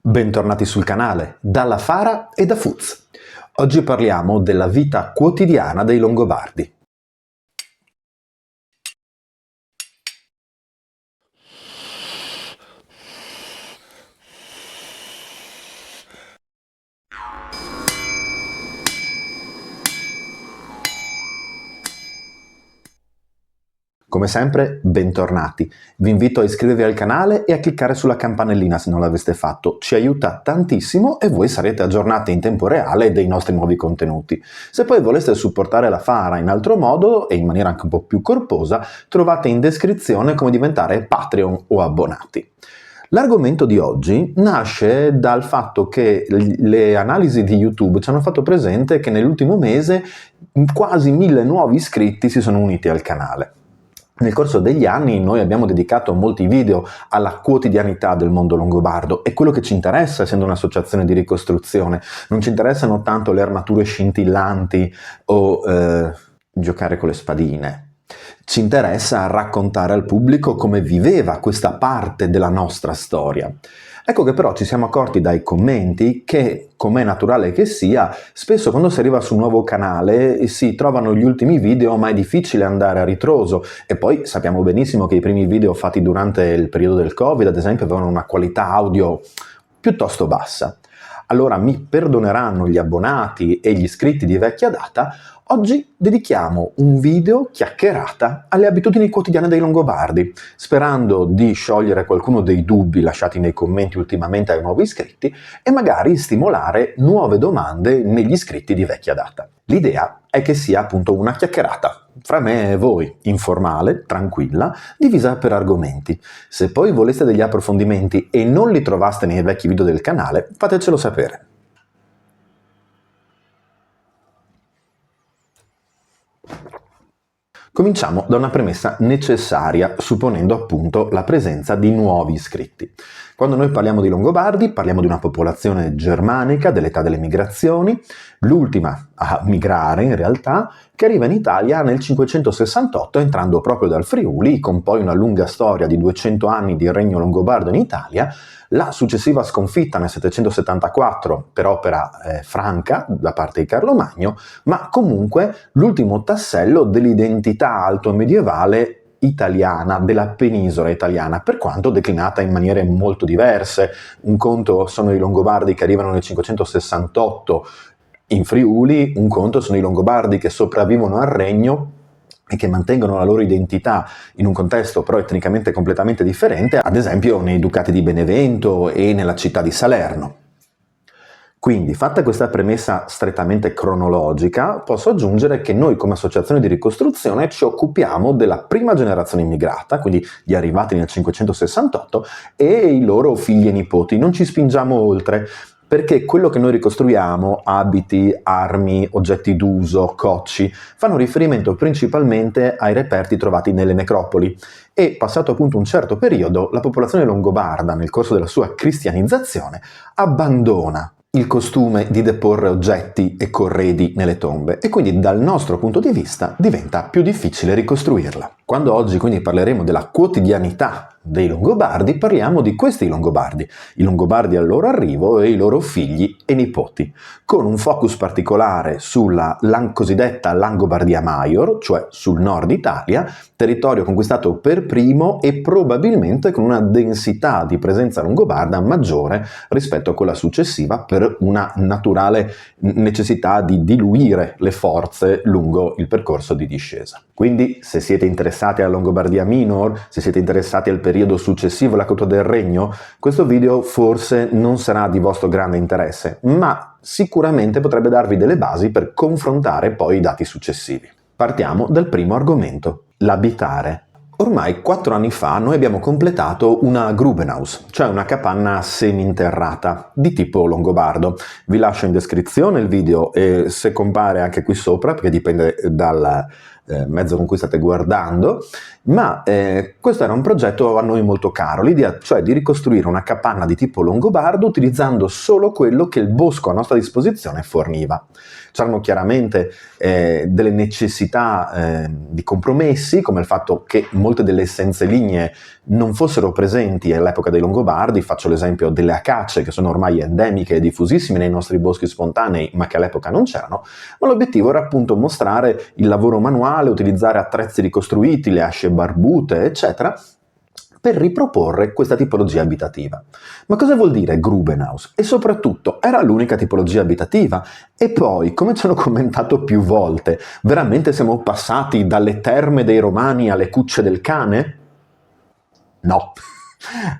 Bentornati sul canale, dalla Fara e da Fuz. Oggi parliamo della vita quotidiana dei Longobardi. Come sempre, bentornati. Vi invito a iscrivervi al canale e a cliccare sulla campanellina se non l'aveste fatto. Ci aiuta tantissimo e voi sarete aggiornati in tempo reale dei nostri nuovi contenuti. Se poi voleste supportare la Fara in altro modo e in maniera anche un po' più corposa, trovate in descrizione come diventare Patreon o abbonati. L'argomento di oggi nasce dal fatto che le analisi di YouTube ci hanno fatto presente che nell'ultimo mese quasi 1000 nuovi iscritti si sono uniti al canale. Nel corso degli anni noi abbiamo dedicato molti video alla quotidianità del mondo longobardo e quello che ci interessa, essendo un'associazione di ricostruzione, non ci interessano tanto le armature scintillanti o giocare con le spadine. Ci interessa raccontare al pubblico come viveva questa parte della nostra storia. Ecco che però ci siamo accorti dai commenti che, com'è naturale che sia, spesso quando si arriva su un nuovo canale si trovano gli ultimi video ma è difficile andare a ritroso e poi sappiamo benissimo che i primi video fatti durante il periodo del Covid, ad esempio, avevano una qualità audio piuttosto bassa. Allora mi perdoneranno gli abbonati e gli iscritti di vecchia data, oggi dedichiamo un video chiacchierata alle abitudini quotidiane dei Longobardi, sperando di sciogliere qualcuno dei dubbi lasciati nei commenti ultimamente ai nuovi iscritti e magari stimolare nuove domande negli iscritti di vecchia data. L'idea è che sia appunto una chiacchierata fra me e voi, informale, tranquilla, divisa per argomenti. Se poi voleste degli approfondimenti e non li trovaste nei vecchi video del canale, fatecelo sapere. Cominciamo da una premessa necessaria, supponendo appunto la presenza di nuovi iscritti. Quando noi parliamo di Longobardi, parliamo di una popolazione germanica dell'età delle migrazioni, l'ultima a migrare in realtà, che arriva in Italia nel 568 entrando proprio dal Friuli, con poi una lunga storia di 200 anni di regno longobardo in Italia, la successiva sconfitta nel 774 per opera franca da parte di Carlo Magno, ma comunque l'ultimo tassello dell'identità altomedievale italiana, della penisola italiana, per quanto declinata in maniere molto diverse. Un conto sono i Longobardi che arrivano nel 568 in Friuli, un conto sono i Longobardi che sopravvivono al regno e che mantengono la loro identità in un contesto però etnicamente completamente differente, ad esempio nei Ducati di Benevento e nella città di Salerno. Quindi, fatta questa premessa strettamente cronologica, posso aggiungere che noi come associazione di ricostruzione ci occupiamo della prima generazione immigrata, quindi gli arrivati nel 568, e i loro figli e nipoti. Non ci spingiamo oltre, perché quello che noi ricostruiamo, abiti, armi, oggetti d'uso, cocci, fanno riferimento principalmente ai reperti trovati nelle necropoli e, passato appunto un certo periodo, la popolazione longobarda, nel corso della sua cristianizzazione, abbandona il costume di deporre oggetti e corredi nelle tombe e quindi dal nostro punto di vista diventa più difficile ricostruirla. Quando oggi quindi parleremo della quotidianità dei Longobardi, parliamo di questi Longobardi, i Longobardi al loro arrivo e i loro figli e nipoti, con un focus particolare sulla cosiddetta Langobardia Maior, cioè sul nord Italia, territorio conquistato per primo e probabilmente con una densità di presenza longobarda maggiore rispetto a quella successiva per una naturale necessità di diluire le forze lungo il percorso di discesa. Quindi, se siete interessati alla Longobardia Minor, se siete interessati al periodo successivo alla caduta del regno, questo video forse non sarà di vostro grande interesse, ma sicuramente potrebbe darvi delle basi per confrontare poi i dati successivi. Partiamo dal primo argomento, l'abitare. Ormai 4 anni fa noi abbiamo completato una Grubenhaus, cioè una capanna seminterrata di tipo longobardo. Vi lascio in descrizione il video e se compare anche qui sopra, perché dipende mezzo con cui state guardando, ma questo era un progetto a noi molto caro, l'idea cioè di ricostruire una capanna di tipo longobardo utilizzando solo quello che il bosco a nostra disposizione forniva. C'erano chiaramente delle necessità di compromessi, come il fatto che molte delle essenze lignee non fossero presenti all'epoca dei Longobardi. Faccio l'esempio delle acacie, che sono ormai endemiche e diffusissime nei nostri boschi spontanei, ma che all'epoca non c'erano, ma l'obiettivo era appunto mostrare il lavoro manuale, utilizzare attrezzi ricostruiti, le asce barbute, eccetera, per riproporre questa tipologia abitativa. Ma cosa vuol dire Grubenhaus? E soprattutto, era l'unica tipologia abitativa? E poi, come ci hanno commentato più volte, veramente siamo passati dalle terme dei Romani alle cucce del cane? No.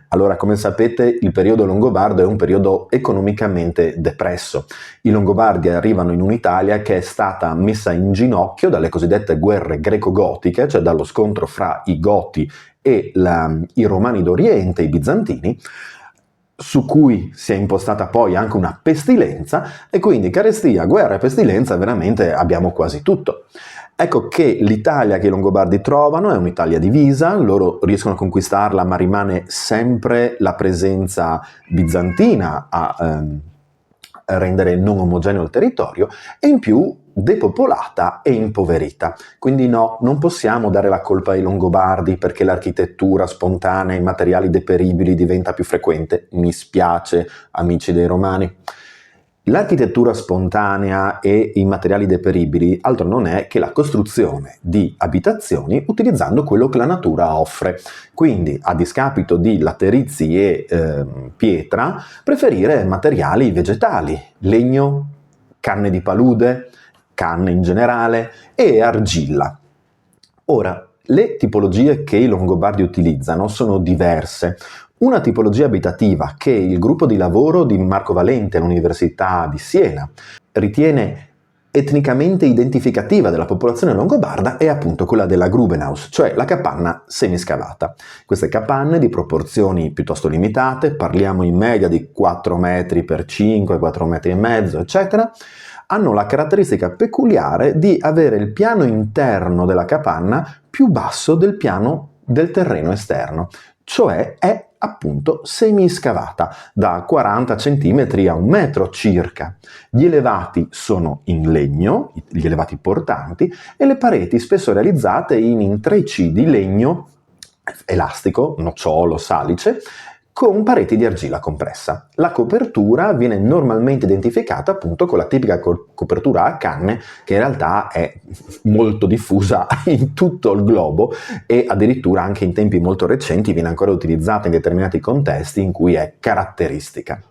Allora, come sapete, il periodo longobardo è un periodo economicamente depresso. I Longobardi arrivano in un'Italia che è stata messa in ginocchio dalle cosiddette guerre greco-gotiche, cioè dallo scontro fra i Goti e i Romani d'Oriente, i Bizantini, su cui si è impostata poi anche una pestilenza, e quindi carestia, guerra e pestilenza veramente abbiamo quasi tutto. Ecco che l'Italia che i Longobardi trovano è un'Italia divisa, loro riescono a conquistarla, ma rimane sempre la presenza bizantina a rendere non omogeneo il territorio, e in più depopolata e impoverita. Quindi no, non possiamo dare la colpa ai Longobardi perché l'architettura spontanea e i materiali deperibili diventa più frequente. Mi spiace, amici dei Romani. L'architettura spontanea e i materiali deperibili altro non è che la costruzione di abitazioni utilizzando quello che la natura offre. Quindi, a discapito di laterizi e pietra, preferire materiali vegetali, legno, canne di palude, canne in generale e argilla. Ora, le tipologie che i Longobardi utilizzano sono diverse. Una tipologia abitativa che il gruppo di lavoro di Marco Valente all'Università di Siena ritiene etnicamente identificativa della popolazione longobarda è appunto quella della Grubenhaus, cioè la capanna semiscavata. Queste capanne di proporzioni piuttosto limitate, parliamo in media di 4 metri per 5, 4 metri e mezzo, eccetera, hanno la caratteristica peculiare di avere il piano interno della capanna più basso del piano del terreno esterno, cioè è appunto semiscavata da 40 cm a 1 metro circa. Gli elevati sono in legno, gli elevati portanti, e le pareti spesso realizzate in intrecci di legno elastico, nocciolo, salice, con pareti di argilla compressa. La copertura viene normalmente identificata appunto con la tipica copertura a canne, che in realtà è molto diffusa in tutto il globo e addirittura anche in tempi molto recenti viene ancora utilizzata in determinati contesti in cui è caratteristica.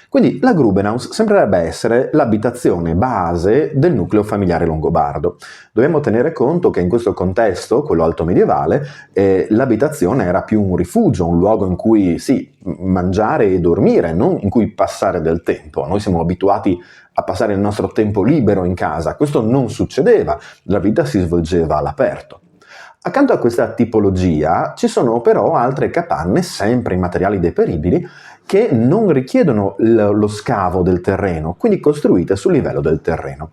Quindi la Grubenhaus sembrerebbe essere l'abitazione base del nucleo familiare longobardo. Dobbiamo tenere conto che in questo contesto, quello alto medievale, l'abitazione era più un rifugio, un luogo in cui sì, mangiare e dormire, non in cui passare del tempo. Noi siamo abituati a passare il nostro tempo libero in casa, questo non succedeva, la vita si svolgeva all'aperto. Accanto a questa tipologia ci sono però altre capanne, sempre in materiali deperibili, che non richiedono lo scavo del terreno, quindi costruite sul livello del terreno.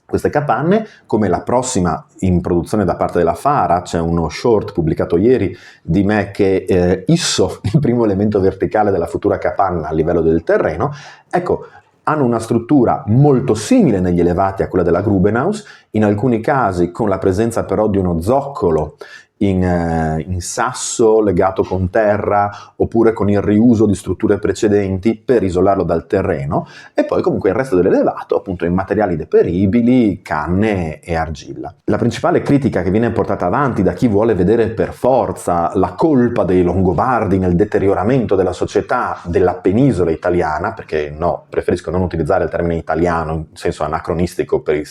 Queste capanne, come la prossima in produzione da parte della Fara, c'è uno short pubblicato ieri di me che isso il primo elemento verticale della futura capanna a livello del terreno, ecco, hanno una struttura molto simile negli elevati a quella della Grubenhaus, in alcuni casi con la presenza però di uno zoccolo in sasso legato con terra oppure con il riuso di strutture precedenti per isolarlo dal terreno, e poi comunque il resto dell'elevato appunto in materiali deperibili, canne e argilla. La principale critica che viene portata avanti da chi vuole vedere per forza la colpa dei Longobardi nel deterioramento della società della penisola italiana, perché no, preferisco non utilizzare il termine italiano in senso anacronistico per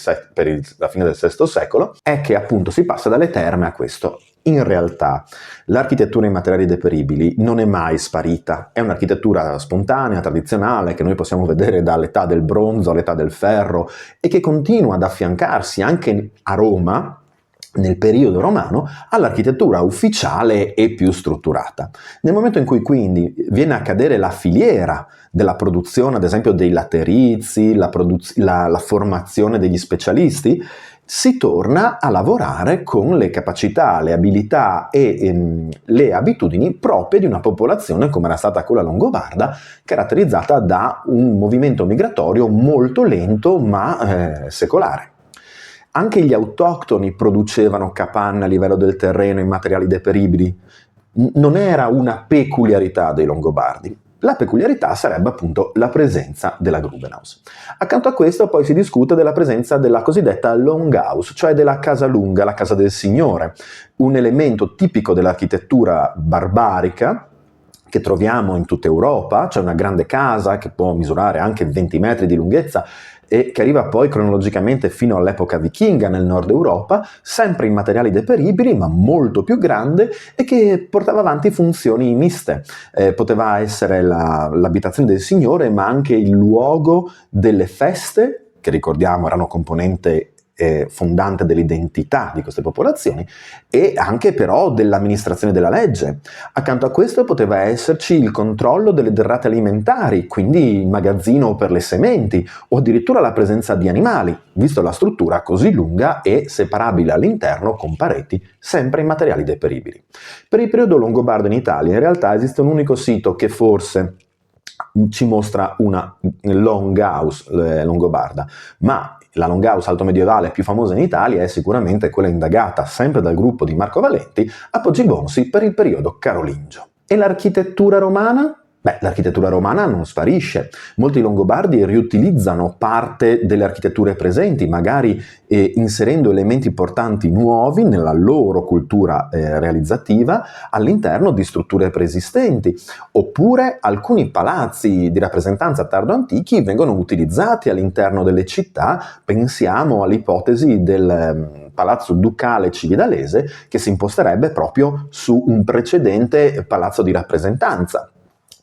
la fine del VI secolo, è che appunto si passa dalle terme a questo. In realtà l'architettura in materiali deperibili non è mai sparita, è un'architettura spontanea, tradizionale, che noi possiamo vedere dall'età del bronzo all'età del ferro e che continua ad affiancarsi anche a Roma, nel periodo romano, all'architettura ufficiale e più strutturata. Nel momento in cui quindi viene a cadere la filiera della produzione, ad esempio dei laterizi, la formazione degli specialisti, si torna a lavorare con le capacità, le abilità e le abitudini proprie di una popolazione come era stata quella longobarda, caratterizzata da un movimento migratorio molto lento ma secolare. Anche gli autoctoni producevano capanne a livello del terreno in materiali deperibili. Non era una peculiarità dei Longobardi. La peculiarità sarebbe appunto la presenza della Grubenhaus. Accanto a questo poi si discute della presenza della cosiddetta Longhouse, cioè della casa lunga, la casa del signore, un elemento tipico dell'architettura barbarica che troviamo in tutta Europa. C'è una grande casa che può misurare anche 20 metri di lunghezza e che arriva poi cronologicamente fino all'epoca vichinga nel nord Europa, sempre in materiali deperibili ma molto più grande, e che portava avanti funzioni miste. Poteva essere l'abitazione del signore, ma anche il luogo delle feste, che ricordiamo erano componente fondante dell'identità di queste popolazioni, e anche però dell'amministrazione della legge. Accanto a questo poteva esserci il controllo delle derrate alimentari, quindi il magazzino per le sementi, o addirittura la presenza di animali, visto la struttura così lunga e separabile all'interno con pareti sempre in materiali deperibili. Per il periodo longobardo in Italia in realtà esiste un unico sito che forse ci mostra una longhouse longobarda, ma la longhouse altomedievale più famosa in Italia è sicuramente quella indagata sempre dal gruppo di Marco Valenti a Poggibonsi per il periodo carolingio. E l'architettura romana? Beh, l'architettura romana non sparisce. Molti longobardi riutilizzano parte delle architetture presenti, magari inserendo elementi portanti nuovi nella loro cultura realizzativa all'interno di strutture preesistenti, oppure alcuni palazzi di rappresentanza tardo-antichi vengono utilizzati all'interno delle città. Pensiamo all'ipotesi del palazzo ducale cividalese che si imposterebbe proprio su un precedente palazzo di rappresentanza,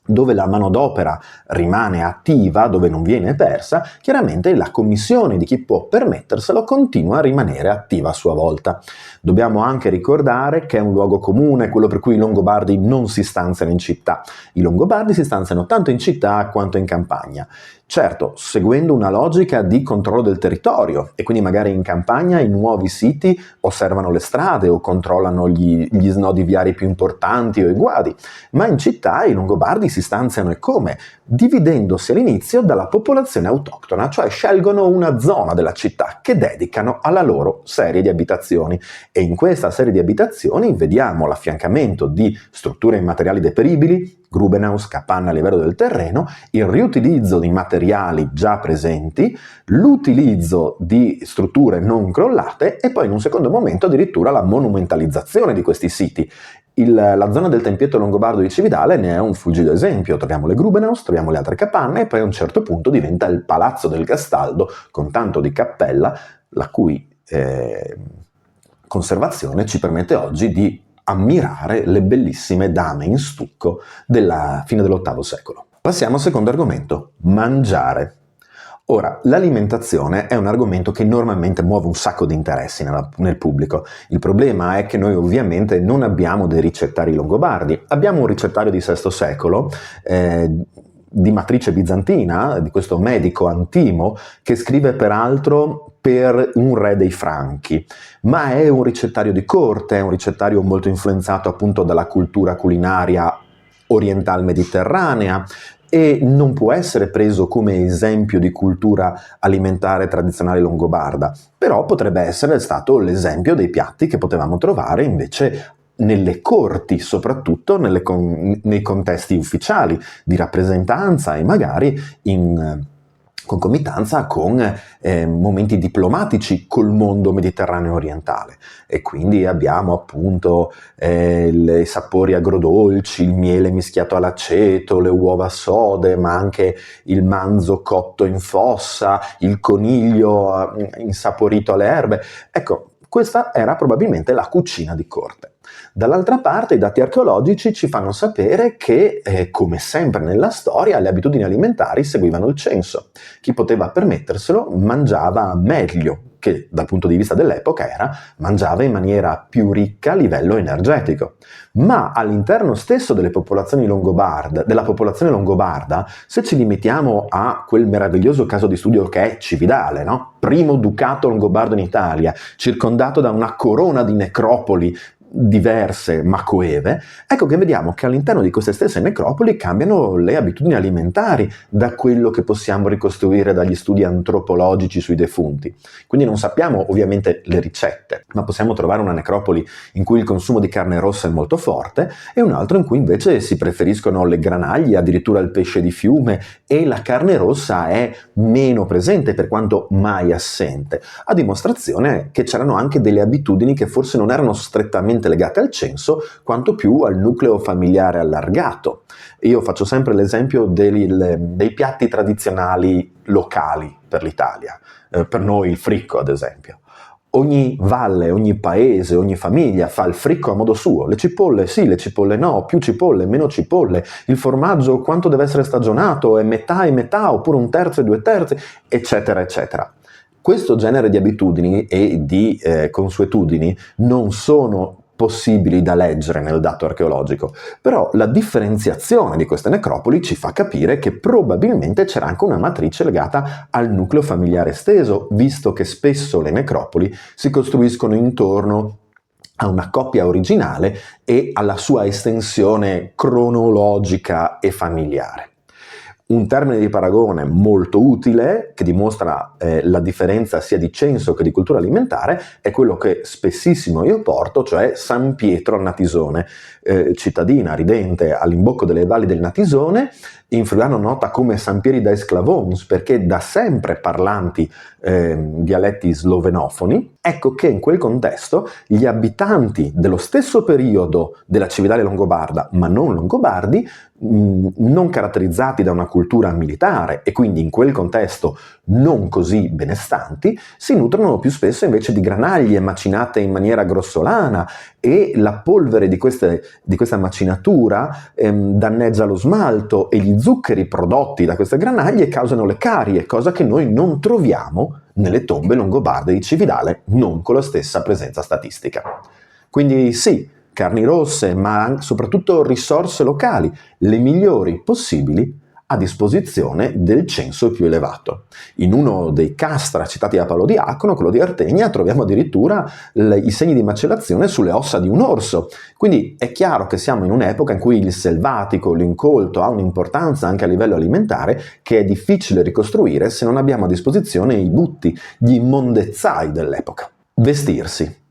dove la manodopera rimane attiva, dove non viene persa. Chiaramente la commissione di chi può permetterselo continua a rimanere attiva a sua volta. Dobbiamo anche ricordare che è un luogo comune quello per cui i longobardi non si stanziano in città. I longobardi si stanziano tanto in città quanto in campagna. Certo, seguendo una logica di controllo del territorio, e quindi magari in campagna i nuovi siti osservano le strade o controllano gli snodi viari più importanti o i guadi, ma in città i longobardi si stanziano e come? Dividendosi all'inizio dalla popolazione autoctona, cioè scelgono una zona della città che dedicano alla loro serie di abitazioni, e in questa serie di abitazioni vediamo l'affiancamento di strutture in materiali deperibili, Grubenhaus, capanne a livello del terreno, il riutilizzo di materiali già presenti, l'utilizzo di strutture non crollate e poi in un secondo momento addirittura la monumentalizzazione di questi siti. La zona del tempietto longobardo di Cividale ne è un fulgido esempio. Troviamo le Grubenhaus, troviamo le altre capanne e poi a un certo punto diventa il Palazzo del Gastaldo con tanto di cappella, la cui conservazione ci permette oggi di ammirare le bellissime dame in stucco della fine dell'VIII secolo. Passiamo al secondo argomento, mangiare. Ora, l'alimentazione è un argomento che normalmente muove un sacco di interessi nel pubblico. Il problema è che noi ovviamente non abbiamo dei ricettari longobardi. Abbiamo un ricettario di VI secolo, di matrice bizantina, di questo medico Antimo, che scrive peraltro per un re dei Franchi, ma è un ricettario di corte, è un ricettario molto influenzato appunto dalla cultura culinaria oriental-mediterranea e non può essere preso come esempio di cultura alimentare tradizionale longobarda, però potrebbe essere stato l'esempio dei piatti che potevamo trovare invece nelle corti, soprattutto nei contesti ufficiali di rappresentanza e magari in concomitanza con momenti diplomatici col mondo mediterraneo orientale. E quindi abbiamo appunto i sapori agrodolci, il miele mischiato all'aceto, le uova sode, ma anche il manzo cotto in fossa, il coniglio insaporito alle erbe. Ecco, questa era probabilmente la cucina di corte. Dall'altra parte i dati archeologici ci fanno sapere che, come sempre nella storia, le abitudini alimentari seguivano il censo. Chi poteva permetterselo mangiava meglio che dal punto di vista dell'epoca mangiava in maniera più ricca a livello energetico. Ma all'interno stesso della popolazione longobarda, se ci limitiamo a quel meraviglioso caso di studio che è Cividale, no? Primo ducato longobardo in Italia, circondato da una corona di necropoli diverse ma coeve, ecco che vediamo che all'interno di queste stesse necropoli cambiano le abitudini alimentari da quello che possiamo ricostruire dagli studi antropologici sui defunti. Quindi non sappiamo ovviamente le ricette, ma possiamo trovare una necropoli in cui il consumo di carne rossa è molto forte e un altro in cui invece si preferiscono le granaglie, addirittura il pesce di fiume, e la carne rossa è meno presente per quanto mai assente, a dimostrazione che c'erano anche delle abitudini che forse non erano strettamente legate al censo quanto più al nucleo familiare allargato. Io faccio sempre l'esempio dei piatti tradizionali locali per l'Italia, per noi il fricco ad esempio. Ogni valle, ogni paese, ogni famiglia fa il fricco a modo suo. Le cipolle sì, le cipolle no, più cipolle, meno cipolle. Il formaggio quanto deve essere stagionato, è metà e metà, oppure un terzo e due terzi, eccetera, eccetera. Questo genere di abitudini e di consuetudini non sono possibili da leggere nel dato archeologico, però la differenziazione di queste necropoli ci fa capire che probabilmente c'era anche una matrice legata al nucleo familiare esteso, visto che spesso le necropoli si costruiscono intorno a una coppia originale e alla sua estensione cronologica e familiare. Un termine di paragone molto utile, che dimostra la differenza sia di censo che di cultura alimentare, è quello che spessissimo io porto, cioè San Pietro al Natisone, cittadina ridente all'imbocco delle valli del Natisone, in friulano nota come San Pieri da Esclavons, perché da sempre parlanti dialetti slovenofoni. Ecco che in quel contesto gli abitanti dello stesso periodo della Cividale longobarda, ma non longobardi, non caratterizzati da una cultura militare e quindi in quel contesto non così benestanti, si nutrono più spesso invece di granaglie macinate in maniera grossolana, e la polvere di questa macinatura danneggia lo smalto e gli zuccheri prodotti da queste granaglie causano le carie, cosa che noi non troviamo nelle tombe longobarde di Cividale, non con la stessa presenza statistica. Quindi sì, carni rosse, ma soprattutto risorse locali, le migliori possibili a disposizione del censo più elevato. In uno dei castra citati da Paolo Diacono, quello di Artegna, troviamo addirittura i segni di macellazione sulle ossa di un orso. Quindi è chiaro che siamo in un'epoca in cui il selvatico, l'incolto ha un'importanza anche a livello alimentare che è difficile ricostruire se non abbiamo a disposizione i butti, gli immondezzai dell'epoca. Vestirsi.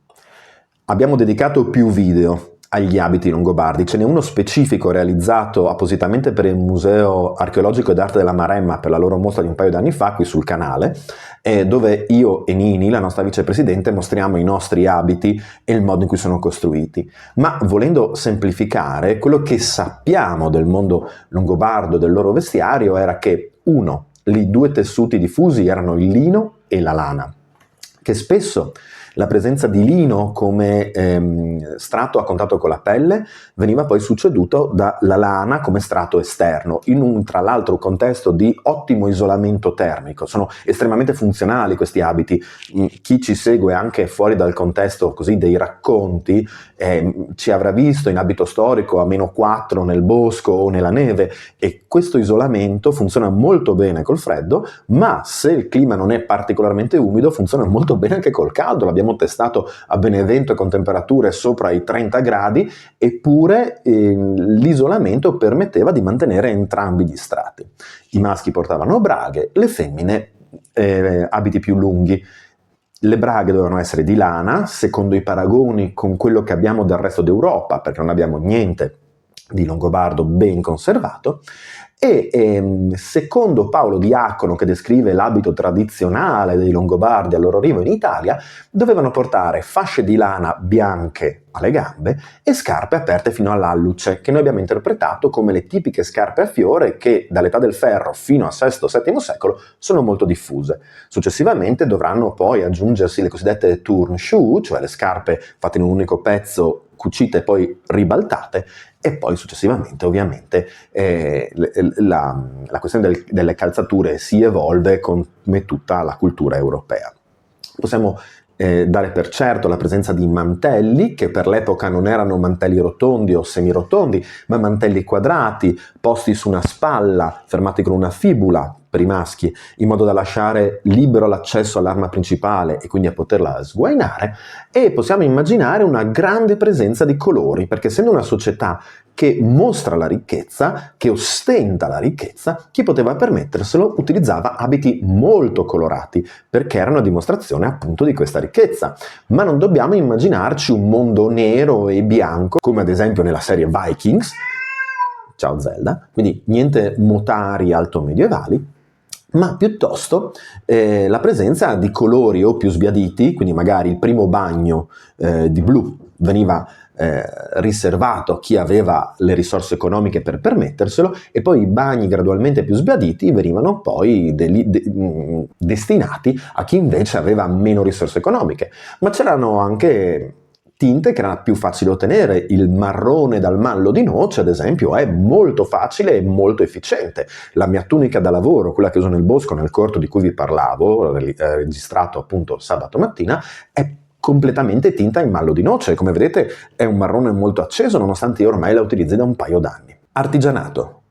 Abbiamo dedicato più video agli abiti longobardi, ce n'è uno specifico realizzato appositamente per il Museo Archeologico ed Arte della Maremma per la loro mostra di un paio d'anni fa qui sul canale, dove io e Nini, la nostra vicepresidente, mostriamo i nostri abiti e il modo in cui sono costruiti. Ma volendo semplificare, quello che sappiamo del mondo longobardo, del loro vestiario, era che i due tessuti diffusi erano il lino e la lana, che spesso la presenza di lino come strato a contatto con la pelle veniva poi succeduto dalla lana come strato esterno, in un tra l'altro contesto di ottimo isolamento termico. Sono estremamente funzionali questi abiti. Chi ci segue anche fuori dal contesto così dei racconti ci avrà visto in abito storico a -4 nel bosco o nella neve, e questo isolamento funziona molto bene col freddo, ma se il clima non è particolarmente umido funziona molto bene anche col caldo. L'abbiamo testato a Benevento con temperature sopra i 30 gradi, eppure l'isolamento permetteva di mantenere entrambi gli strati. I maschi portavano braghe, le femmine abiti più lunghi. Le braghe dovevano essere di lana, secondo i paragoni con quello che abbiamo del resto d'Europa, perché non abbiamo niente di longobardo ben conservato, e secondo Paolo Diacono, che descrive l'abito tradizionale dei longobardi al loro arrivo in Italia, dovevano portare fasce di lana bianche alle gambe e scarpe aperte fino all'alluce, che noi abbiamo interpretato come le tipiche scarpe a fiore che dall'età del ferro fino al VI-VII secolo sono molto diffuse. Successivamente dovranno poi aggiungersi le cosiddette turn shoe, cioè le scarpe fatte in un unico pezzo, cucite e poi ribaltate, e poi successivamente ovviamente la questione delle calzature si evolve come tutta la cultura europea. Possiamo dare per certo la presenza di mantelli, che per l'epoca non erano mantelli rotondi o semirotondi, ma mantelli quadrati, posti su una spalla, fermati con una fibula per i maschi, in modo da lasciare libero l'accesso all'arma principale e quindi a poterla sguainare. E possiamo immaginare una grande presenza di colori, perché essendo una società che mostra la ricchezza, che ostenta la ricchezza, chi poteva permetterselo utilizzava abiti molto colorati, perché era una dimostrazione appunto di questa ricchezza. Ma non dobbiamo immaginarci un mondo nero e bianco, come ad esempio nella serie Vikings, ciao Zelda, quindi niente motari alto-medievali, ma piuttosto la presenza di colori o più sbiaditi, quindi magari il primo bagno di blu veniva riservato a chi aveva le risorse economiche per permetterselo, e poi i bagni gradualmente più sbiaditi venivano poi destinati a chi invece aveva meno risorse economiche. Ma c'erano anche tinte che erano più facili da ottenere. Il marrone dal mallo di noce, ad esempio, è molto facile e molto efficiente. La mia tunica da lavoro, quella che uso nel bosco, nel corto di cui vi parlavo, registrato appunto sabato mattina, è completamente tinta in mallo di noce. Come vedete è un marrone molto acceso, nonostante io ormai la utilizzi da un paio d'anni. Artigianato.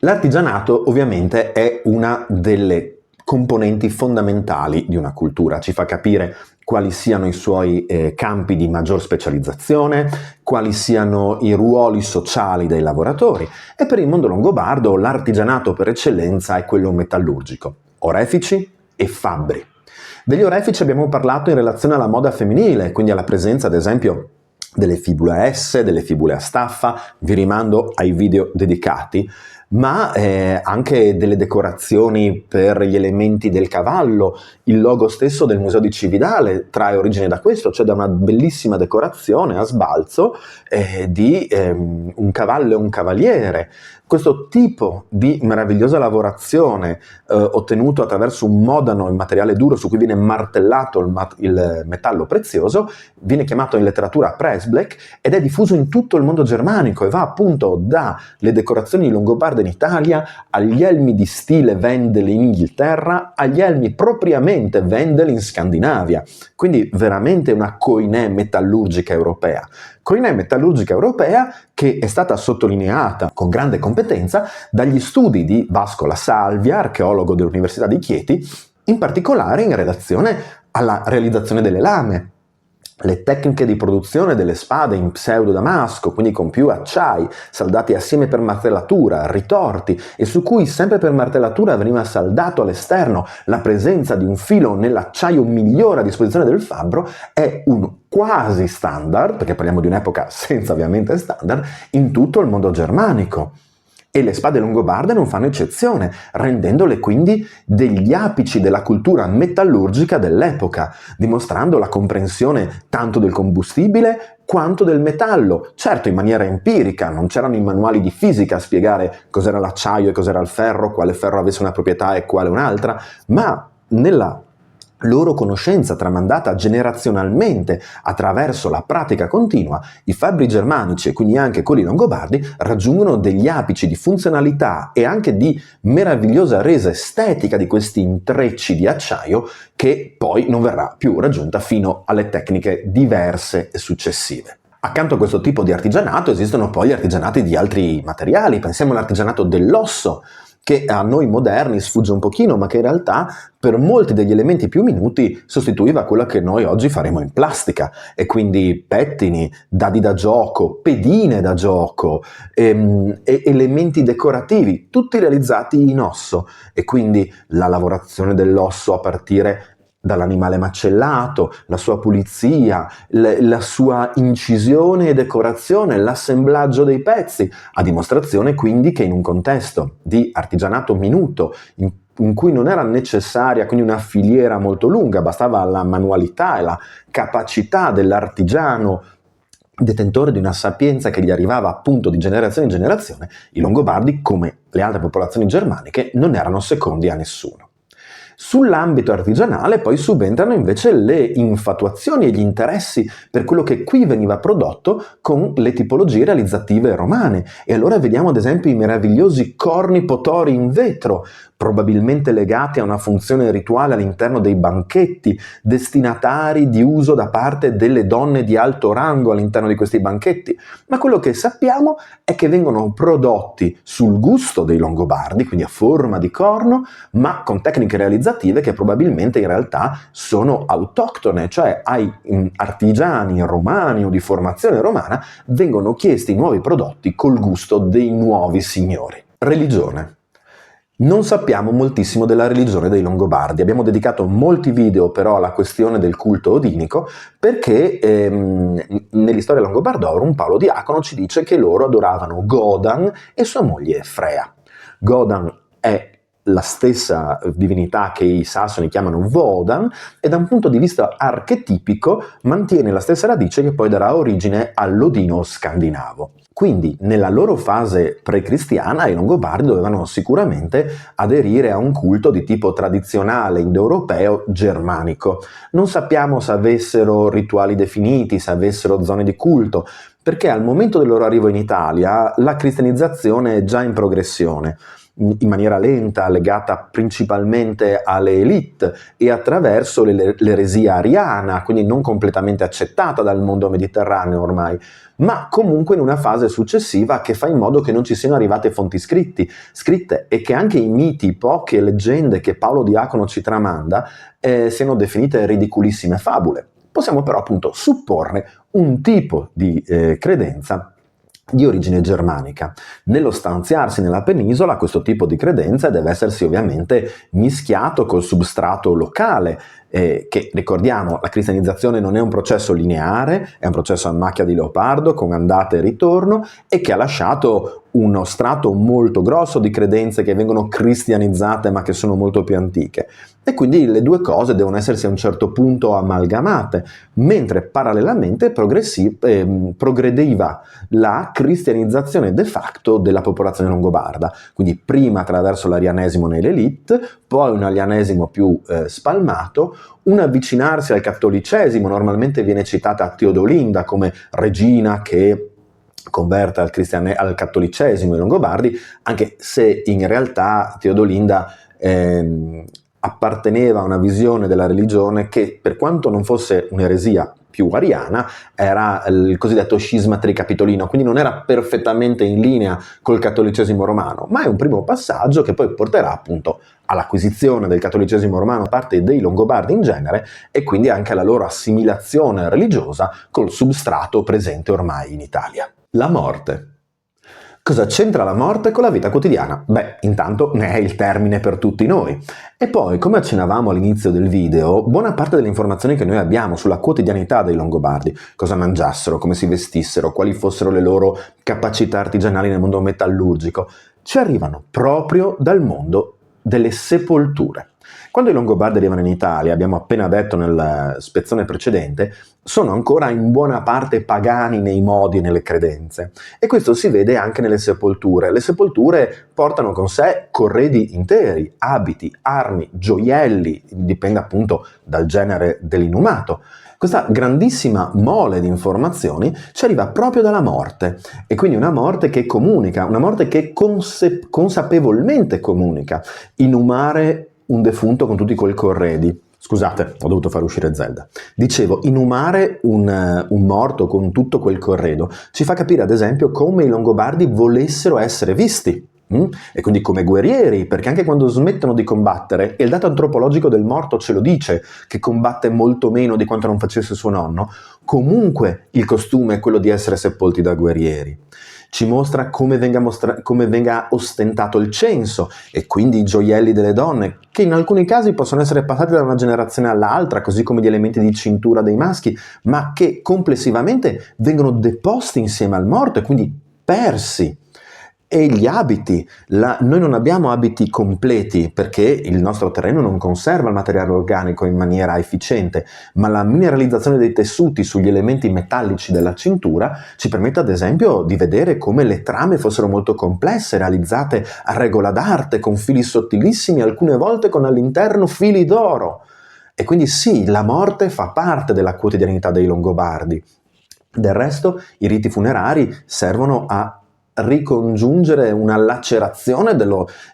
L'artigianato ovviamente è una delle componenti fondamentali di una cultura, ci fa capire quali siano i suoi campi di maggior specializzazione, quali siano i ruoli sociali dei lavoratori, e per il mondo longobardo l'artigianato per eccellenza è quello metallurgico, orefici e fabbri. Degli orefici abbiamo parlato in relazione alla moda femminile, quindi alla presenza ad esempio delle fibule a S, delle fibule a staffa, vi rimando ai video dedicati, ma anche delle decorazioni per gli elementi del cavallo. Il logo stesso del Museo di Cividale trae origine da questo, cioè da una bellissima decorazione a sbalzo di un cavallo e un cavaliere. Questo tipo di meravigliosa lavorazione ottenuto attraverso un modano in materiale duro su cui viene martellato il metallo prezioso viene chiamato in letteratura pressbleck ed è diffuso in tutto il mondo germanico e va appunto dalle decorazioni longobarde in Italia agli elmi di stile Wendel in Inghilterra, agli elmi propriamente Wendel in Scandinavia. Quindi veramente una koiné metallurgica europea. Koiné metallurgica europea che è stata sottolineata con grande competenza dagli studi di Vasco La Salvia, archeologo dell'Università di Chieti, in particolare in relazione alla realizzazione delle lame. Le tecniche di produzione delle spade in pseudo damasco, quindi con più acciai, saldati assieme per martellatura, ritorti, e su cui sempre per martellatura veniva saldato all'esterno la presenza di un filo nell'acciaio migliore a disposizione del fabbro, è un quasi standard, perché parliamo di un'epoca senza ovviamente standard, in tutto il mondo germanico. E le spade longobarde non fanno eccezione, rendendole quindi degli apici della cultura metallurgica dell'epoca, dimostrando la comprensione tanto del combustibile quanto del metallo, certo in maniera empirica, non c'erano i manuali di fisica a spiegare cos'era l'acciaio e cos'era il ferro, quale ferro avesse una proprietà e quale un'altra, ma nella loro conoscenza tramandata generazionalmente attraverso la pratica continua, i fabbri germanici e quindi anche quelli longobardi raggiungono degli apici di funzionalità e anche di meravigliosa resa estetica di questi intrecci di acciaio che poi non verrà più raggiunta fino alle tecniche diverse e successive. Accanto a questo tipo di artigianato esistono poi gli artigianati di altri materiali, pensiamo all'artigianato dell'osso, che a noi moderni sfugge un pochino, ma che in realtà per molti degli elementi più minuti sostituiva quella che noi oggi faremo in plastica, e quindi pettini, dadi da gioco, pedine da gioco, elementi decorativi, tutti realizzati in osso, e quindi la lavorazione dell'osso a partire dall'animale macellato, la sua pulizia, la sua incisione e decorazione, l'assemblaggio dei pezzi, a dimostrazione quindi che in un contesto di artigianato minuto, in cui non era necessaria quindi una filiera molto lunga, bastava la manualità e la capacità dell'artigiano detentore di una sapienza che gli arrivava appunto di generazione in generazione, i Longobardi, come le altre popolazioni germaniche, non erano secondi a nessuno. Sull'ambito artigianale poi subentrano invece le infatuazioni e gli interessi per quello che qui veniva prodotto con le tipologie realizzative romane. E allora vediamo ad esempio i meravigliosi corni potori in vetro, probabilmente legati a una funzione rituale all'interno dei banchetti, destinatari di uso da parte delle donne di alto rango all'interno di questi banchetti. Ma quello che sappiamo è che vengono prodotti sul gusto dei Longobardi, quindi a forma di corno, ma con tecniche realizzative che probabilmente in realtà sono autoctone, cioè ai artigiani romani o di formazione romana vengono chiesti nuovi prodotti col gusto dei nuovi signori. Religione. Non sappiamo moltissimo della religione dei Longobardi, abbiamo dedicato molti video però alla questione del culto odinico perché nell'Historia Longobardorum Paolo Diacono ci dice che loro adoravano Godan e sua moglie Freya. Godan è la stessa divinità che i sassoni chiamano Wodan e da un punto di vista archetipico mantiene la stessa radice che poi darà origine all'Odino scandinavo. Quindi nella loro fase pre-cristiana i Longobardi dovevano sicuramente aderire a un culto di tipo tradizionale indoeuropeo germanico. Non sappiamo se avessero rituali definiti, se avessero zone di culto, perché al momento del loro arrivo in Italia la cristianizzazione è già in progressione, in maniera lenta, legata principalmente alle élite e attraverso l'eresia ariana, quindi non completamente accettata dal mondo mediterraneo ormai, ma comunque in una fase successiva che fa in modo che non ci siano arrivate fonti scritte e che anche i miti, poche leggende che Paolo Diacono ci tramanda siano definite ridicolissime fabule. Possiamo però appunto supporne un tipo di credenza di origine germanica. Nello stanziarsi nella penisola questo tipo di credenza deve essersi ovviamente mischiato col substrato locale, che ricordiamo la cristianizzazione non è un processo lineare, è un processo a macchia di leopardo con andata e ritorno e che ha lasciato uno strato molto grosso di credenze che vengono cristianizzate ma che sono molto più antiche. E quindi le due cose devono essersi a un certo punto amalgamate, mentre parallelamente progrediva la cristianizzazione de facto della popolazione longobarda, quindi prima attraverso l'arianesimo nell'elite, poi un arianesimo più spalmato, un avvicinarsi al cattolicesimo, normalmente viene citata Teodolinda come regina che converte al cattolicesimo i Longobardi, anche se in realtà Teodolinda apparteneva a una visione della religione che, per quanto non fosse un'eresia più ariana, era il cosiddetto scisma tricapitolino, quindi non era perfettamente in linea col cattolicesimo romano, ma è un primo passaggio che poi porterà appunto all'acquisizione del cattolicesimo romano da parte dei Longobardi in genere e quindi anche alla loro assimilazione religiosa col substrato presente ormai in Italia. La morte. Cosa c'entra la morte con la vita quotidiana? Beh, intanto ne è il termine per tutti noi. E poi, come accennavamo all'inizio del video, buona parte delle informazioni che noi abbiamo sulla quotidianità dei Longobardi, cosa mangiassero, come si vestissero, quali fossero le loro capacità artigianali nel mondo metallurgico, ci arrivano proprio dal mondo delle sepolture. Quando i Longobardi arrivano in Italia, abbiamo appena detto nella spezzone precedente, sono ancora in buona parte pagani nei modi e nelle credenze. E questo si vede anche nelle sepolture. Le sepolture portano con sé corredi interi, abiti, armi, gioielli, dipende appunto dal genere dell'inumato. Questa grandissima mole di informazioni ci arriva proprio dalla morte, e quindi una morte che comunica, una morte che consapevolmente comunica. Inumare un defunto con tutti quei corredi. Scusate, ho dovuto far uscire Zelda. Dicevo, inumare un morto con tutto quel corredo ci fa capire ad esempio come i Longobardi volessero essere visti. E quindi come guerrieri, perché anche quando smettono di combattere, e il dato antropologico del morto ce lo dice, che combatte molto meno di quanto non facesse suo nonno, comunque il costume è quello di essere sepolti da guerrieri. Ci mostra come venga ostentato il censo e quindi i gioielli delle donne, che in alcuni casi possono essere passati da una generazione all'altra, così come gli elementi di cintura dei maschi, ma che complessivamente vengono deposti insieme al morto e quindi persi. E gli abiti, noi non abbiamo abiti completi perché il nostro terreno non conserva il materiale organico in maniera efficiente, ma la mineralizzazione dei tessuti sugli elementi metallici della cintura ci permette ad esempio di vedere come le trame fossero molto complesse, realizzate a regola d'arte, con fili sottilissimi, alcune volte con all'interno fili d'oro. E quindi sì, la morte fa parte della quotidianità dei Longobardi. Del resto, i riti funerari servono a ricongiungere una lacerazione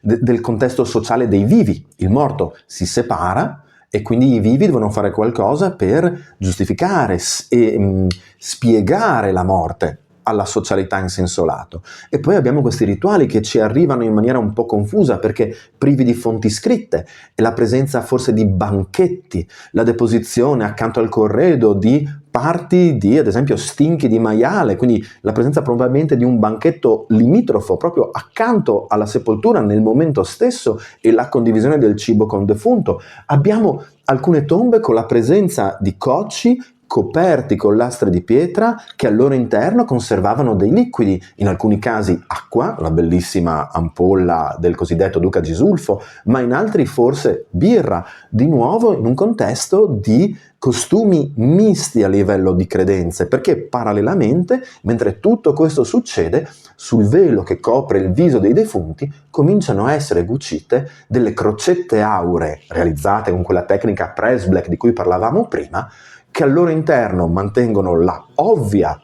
del contesto sociale dei vivi. Il morto si separa e quindi i vivi devono fare qualcosa per giustificare e spiegare la morte alla socialità in senso lato. E poi abbiamo questi rituali che ci arrivano in maniera un po' confusa perché privi di fonti scritte e la presenza forse di banchetti, la deposizione accanto al corredo di parti di, ad esempio, stinchi di maiale, quindi la presenza probabilmente di un banchetto limitrofo proprio accanto alla sepoltura nel momento stesso e la condivisione del cibo con il defunto. Abbiamo alcune tombe con la presenza di cocci coperti con lastre di pietra che al loro interno conservavano dei liquidi, in alcuni casi acqua, la bellissima ampolla del cosiddetto Duca Gisulfo, ma in altri forse birra, di nuovo in un contesto di costumi misti a livello di credenze, perché parallelamente, mentre tutto questo succede, sul velo che copre il viso dei defunti cominciano a essere cucite delle crocette auree, realizzate con quella tecnica press black di cui parlavamo prima, che al loro interno mantengono la ovvia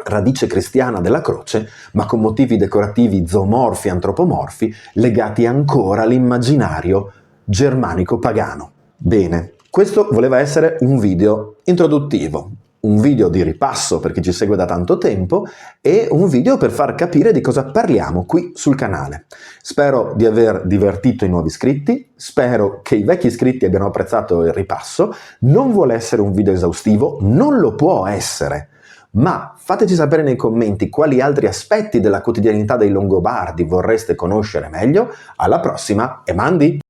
radice cristiana della croce, ma con motivi decorativi zoomorfi e antropomorfi legati ancora all'immaginario germanico pagano. Bene, questo voleva essere un video introduttivo, un video di ripasso per chi ci segue da tanto tempo e un video per far capire di cosa parliamo qui sul canale. Spero di aver divertito i nuovi iscritti, spero che i vecchi iscritti abbiano apprezzato il ripasso. Non vuole essere un video esaustivo, non lo può essere, ma fateci sapere nei commenti quali altri aspetti della quotidianità dei Longobardi vorreste conoscere meglio. Alla prossima e mandi!